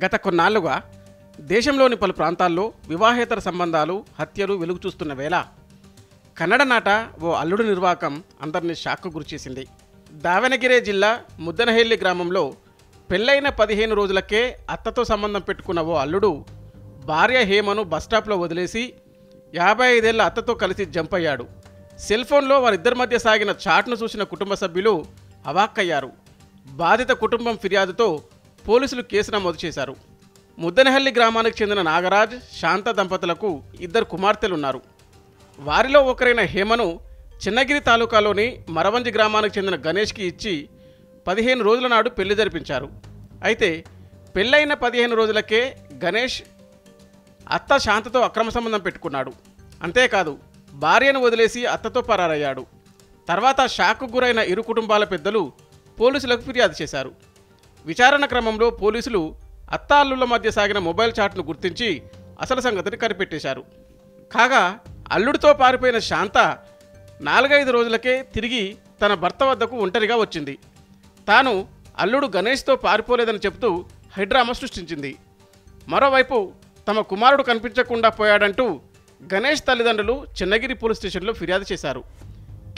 గత కొన్నాళ్లుగా దేశంలోని పలు ప్రాంతాల్లో వివాహేతర సంబంధాలు, హత్యలు వెలుగు చూస్తున్న వేళ కన్నడ నాట ఓ అల్లుడు నిర్వాకం అందరినీ షాక్కు గురిచేసింది. దావణగిరే జిల్లా ముద్దనహెల్లి గ్రామంలో పెళ్లైన 15 రోజులకే అత్తతో సంబంధం పెట్టుకున్న ఓ అల్లుడు భార్య హేమను బస్టాప్లో వదిలేసి 55 ఏళ్ల అత్తతో కలిసి జంప్ అయ్యాడు. సెల్ ఫోన్లో వారిద్దరి మధ్య సాగిన చాట్ను చూసిన కుటుంబ సభ్యులు అవాక్కయ్యారు. బాధిత కుటుంబం ఫిర్యాదుతో పోలీసులు కేసు నమోదు చేశారు. ముద్దనహల్లి గ్రామానికి చెందిన నాగరాజ్, శాంత దంపతులకు 2 కుమార్తెలున్నారు. వారిలో ఒకరైన హేమను చిన్నగిరి తాలూకాలోని మరవంజి గ్రామానికి చెందిన గణేష్కి ఇచ్చి 15 రోజుల నాడు పెళ్లి జరిపించారు. అయితే పెళ్ళైన 15 రోజులకే గణేష్ అత్త శాంతతో అక్రమ సంబంధం పెట్టుకున్నాడు. అంతేకాదు భార్యను వదిలేసి అత్తతో పరారయ్యాడు. తర్వాత షాక్కు గురైన ఇరు కుటుంబాల పెద్దలు పోలీసులకు ఫిర్యాదు చేశారు. విచారణ క్రమంలో పోలీసులు అత్తాల్లుల మధ్య సాగిన మొబైల్ చాట్ను గుర్తించి అసలు సంగతిని కనిపెట్టేశారు. కాగా అల్లుడితో పారిపోయిన శాంత 4-5 రోజులకే తిరిగి తన భర్త వద్దకు ఒంటరిగా వచ్చింది. తాను అల్లుడు గణేష్తో పారిపోలేదని చెబుతూ హైడ్రామా సృష్టించింది. మరోవైపు తమ కుమారుడు కనిపించకుండా పోయాడంటూ గణేష్ తల్లిదండ్రులు చిన్నగిరి పోలీస్ స్టేషన్లో ఫిర్యాదు చేశారు.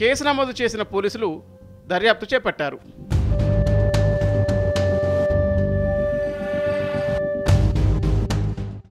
కేసు నమోదు చేసిన పోలీసులు దర్యాప్తు చేపట్టారు.